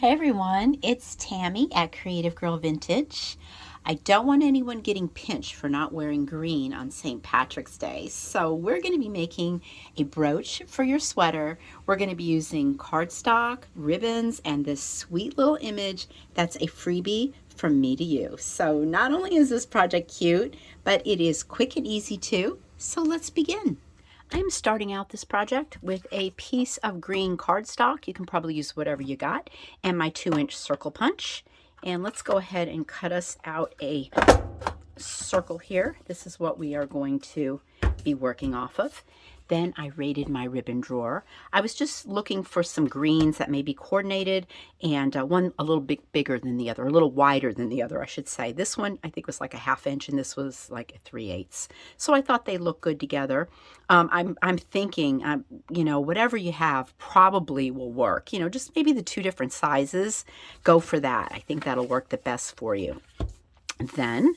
Hi everyone, it's Tammy at Creative Girl Vintage. I don't want anyone getting pinched for not wearing green on St. Patrick's Day, so we're going to be making a brooch for your sweater. We're going to be using cardstock, ribbons, and this sweet little image that's a freebie from me to you. So not only is this project cute, but it is quick and easy too. So let's begin. I'm starting out this project with a piece of green cardstock. You can probably use whatever you got, and my 2-inch circle punch. And let's go ahead and cut us out a circle here. This is what we are going to be working off of. Then I raided my ribbon drawer. I was just looking for some greens that may be coordinated, and one a little bit bigger than the other, a little wider than the other, I should say. This one I think was like a 1/2 inch, and this was like a 3/8. So I thought they looked good together. I'm thinking, whatever you have probably will work. Just maybe the 2 different sizes. Go for that. I think that'll work the best for you. Then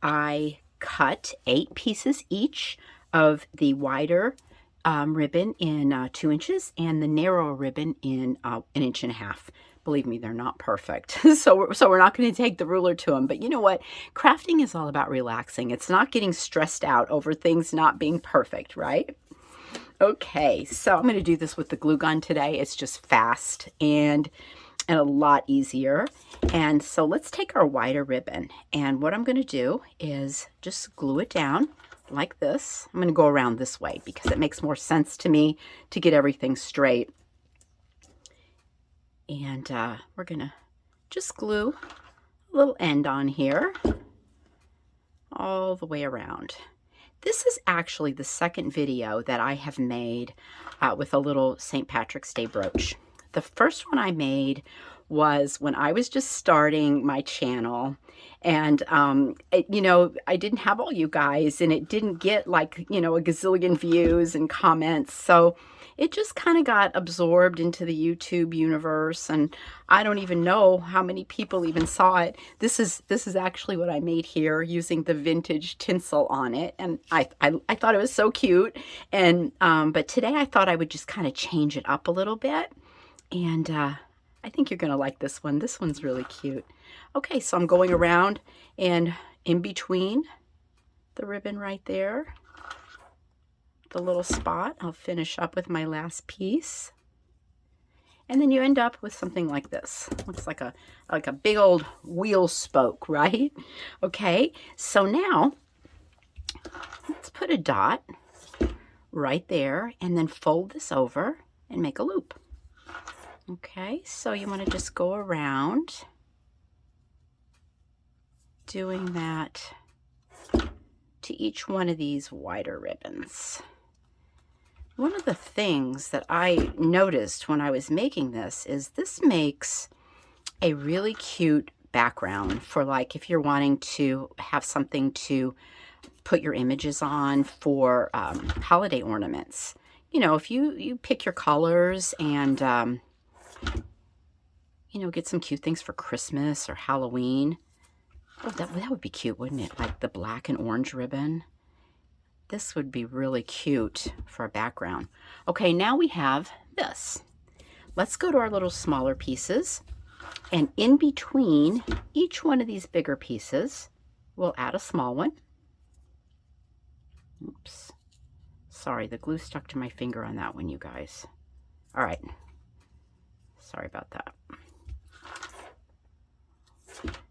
I cut 8 pieces each of the wider ribbon in 2 inches and the narrow ribbon in 1.5 inches. Believe me, they're not perfect. So we're not going to take the ruler to them. But you know what? Crafting is all about relaxing. It's not getting stressed out over things not being perfect, right? Okay, so I'm going to do this with the glue gun today. It's just fast and a lot easier. And so let's take our wider ribbon. And what I'm going to do is just glue it down like this. I'm going to go around this way because it makes more sense to me to get everything straight. And we're going to just glue a little end on here all the way around. This is actually the second video that I have made with a little St. Patrick's Day brooch. The first one I made was when I was just starting my channel, and I didn't have all you guys, and it didn't get like a gazillion views and comments, so it just kind of got absorbed into the YouTube universe, and I don't even know how many people even saw it. This is actually what I made here using the vintage tinsel on it, and I thought it was so cute. And but today I thought I would just kind of change it up a little bit. And I think you're going to like this one. This one's really cute. Okay, so I'm going around, and in between the ribbon right there, the little spot, I'll finish up with my last piece. And then you end up with something like this. Looks like a big old wheel spoke, right? Okay, so now let's put a dot right there and then fold this over and make a loop. Okay, so you want to just go around doing that to each one of these wider ribbons. One of the things that I noticed when I was making this is this makes a really cute background for, like, if you're wanting to have something to put your images on for holiday ornaments. If you pick your colors and get some cute things for Christmas or Halloween. Oh, that would be cute, wouldn't it? Like the black and orange ribbon. This would be really cute for a background. Okay, now we have this. Let's go to our little smaller pieces. And in between each one of these bigger pieces, we'll add a small one. Oops. Sorry, the glue stuck to my finger on that one, you guys. All right. Sorry about that.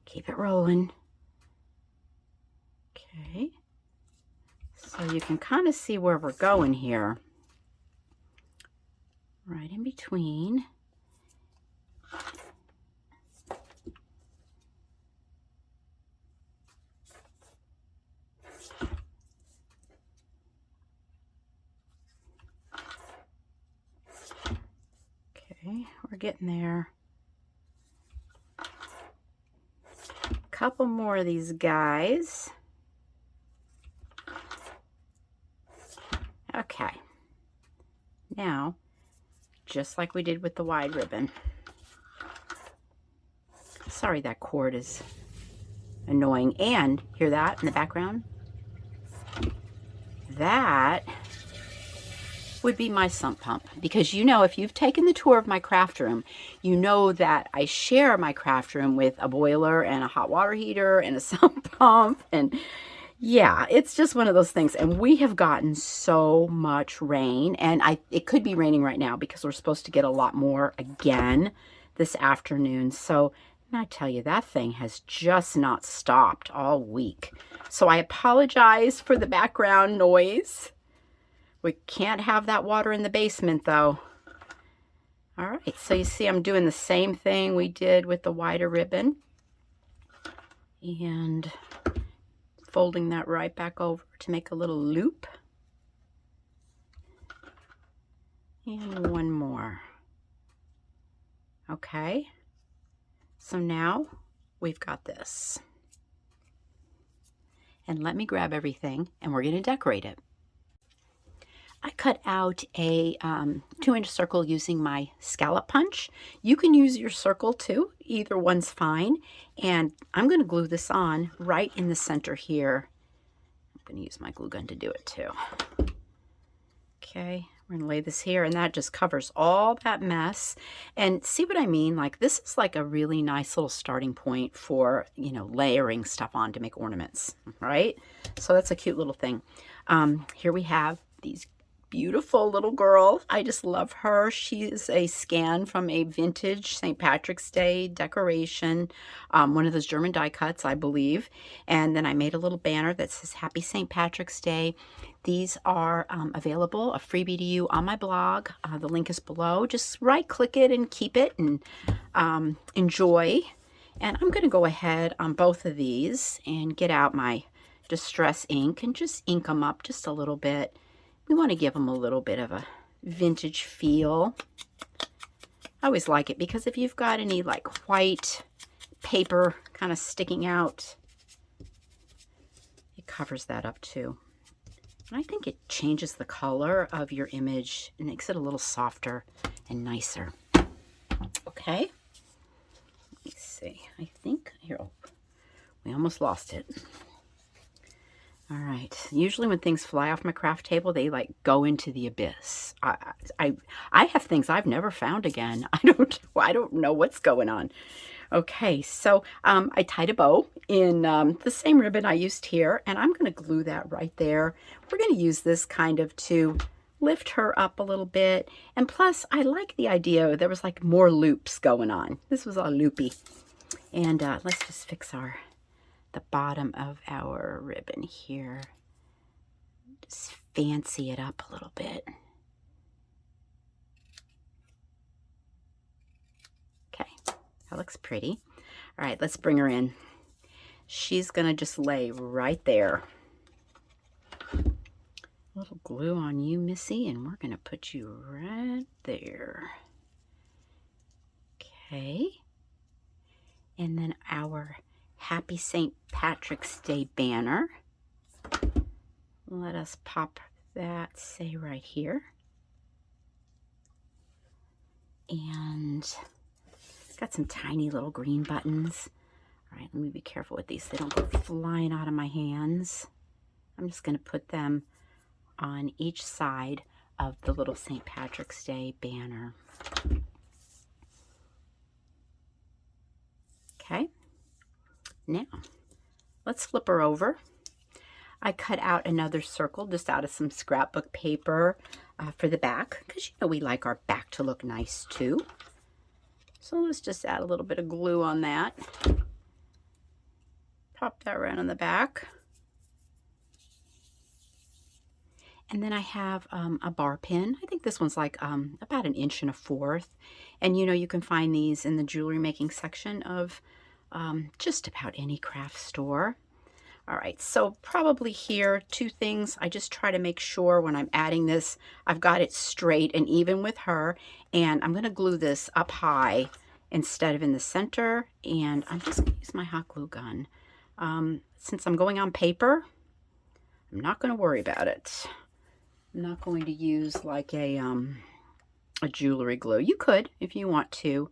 Keep it rolling. Okay. So you can kind of see where we're going here. Right in between. Okay, we're getting there. Couple more of these guys. Okay. Now, just like we did with the wide ribbon. Sorry, that cord is annoying. And hear that in the background? That would be my sump pump, because you know, if you've taken the tour of my craft room, you know that I share my craft room with a boiler and a hot water heater and a sump pump. And yeah, it's just one of those things. And we have gotten so much rain, and it could be raining right now because we're supposed to get a lot more again this afternoon. So I tell you, that thing has just not stopped all week. So I apologize for the background noise. We can't have that water in the basement though. All right, so you see I'm doing the same thing we did with the wider ribbon. And folding that right back over to make a little loop. And one more. Okay, so now we've got this. And let me grab everything and we're going to decorate it. I cut out a 2-inch circle using my scallop punch. You can use your circle too. Either one's fine. And I'm going to glue this on right in the center here. I'm going to use my glue gun to do it too. Okay, we're going to lay this here, and that just covers all that mess. And see what I mean? Like, this is like a really nice little starting point for, you know, layering stuff on to make ornaments, right? So that's a cute little thing. Here we have these beautiful little girl. I just love her. She is a scan from a vintage St. Patrick's Day decoration, one of those German die cuts, I believe. And then I made a little banner that says Happy St. Patrick's Day. These are available, a freebie to you on my blog. The link is below. Just right click it and keep it and enjoy. And I'm going to go ahead on both of these and get out my distress ink and just ink them up just a little bit. We want to give them a little bit of a vintage feel. I always like it because if you've got any like white paper kind of sticking out, it covers that up too. And I think it changes the color of your image and makes it a little softer and nicer. Okay. Let me see. I think here, oh, we almost lost it. All right. Usually when things fly off my craft table, they like go into the abyss. I have things I've never found again. I don't know what's going on. Okay, so I tied a bow in the same ribbon I used here, and I'm going to glue that right there. We're going to use this kind of to lift her up a little bit. And plus, I like the idea there was like more loops going on. This was all loopy. And let's just fix the bottom of our ribbon here. Just fancy it up a little bit. Okay, that looks pretty. All right, let's bring her in. She's gonna just lay right there. A little glue on you, Missy, and we're gonna put you right there. Okay, and then our Happy St. Patrick's Day banner. Let us pop that, say, right here. And it's got some tiny little green buttons. All right, let me be careful with these. They don't go flying out of my hands. I'm just going to put them on each side of the little St. Patrick's Day banner. Okay. Now, let's flip her over. I cut out another circle just out of some scrapbook paper for the back, because you know we like our back to look nice too. So let's just add a little bit of glue on that. Pop that right on the back. And then I have a bar pin. I think this one's like about 1 1/4 inches. And you know, you can find these in the jewelry making section of just about any craft store. All right, so probably here, 2 things. I just try to make sure when I'm adding this, I've got it straight and even with her. And I'm going to glue this up high instead of in the center. And I'm just going to use my hot glue gun. Since I'm going on paper, I'm not going to worry about it. I'm not going to use like a jewelry glue. You could if you want to.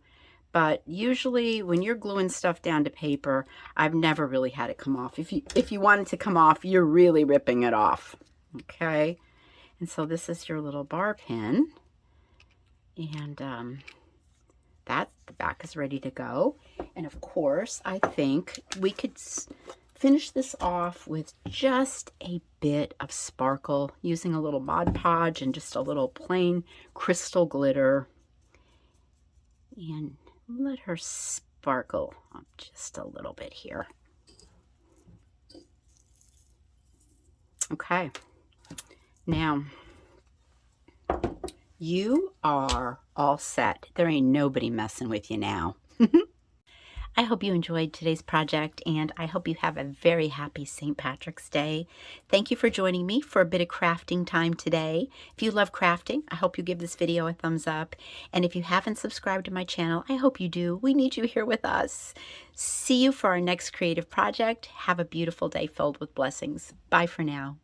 But usually when you're gluing stuff down to paper, I've never really had it come off. If you want it to come off, you're really ripping it off. Okay. And so this is your little bar pin. And that the back is ready to go. And of course, I think we could finish this off with just a bit of sparkle using a little Mod Podge and just a little plain crystal glitter. And let her sparkle up just a little bit here. Okay. Now, you are all set. There ain't nobody messing with you now. I hope you enjoyed today's project, and I hope you have a very happy St. Patrick's Day. Thank you for joining me for a bit of crafting time today. If you love crafting, I hope you give this video a thumbs up. And if you haven't subscribed to my channel, I hope you do. We need you here with us. See you for our next creative project. Have a beautiful day filled with blessings. Bye for now.